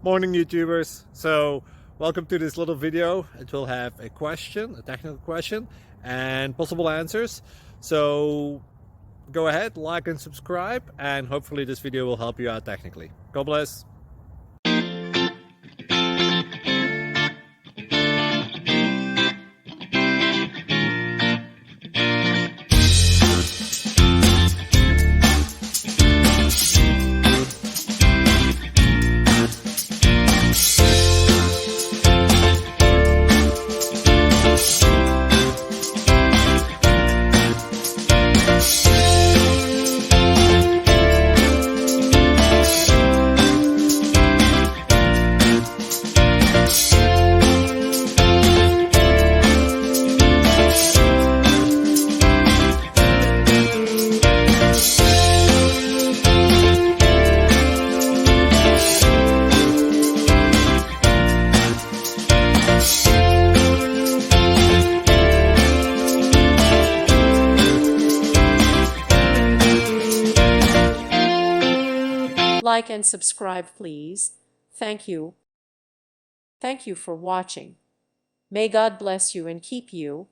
Morning YouTubers. So welcome to this little video. It will have a question, a technical question, and possible answers. So go ahead, like and subscribe, and hopefully this video will help you out technically. God bless. Like and subscribe, please. Thank you. Thank you for watching. May God bless you and keep you.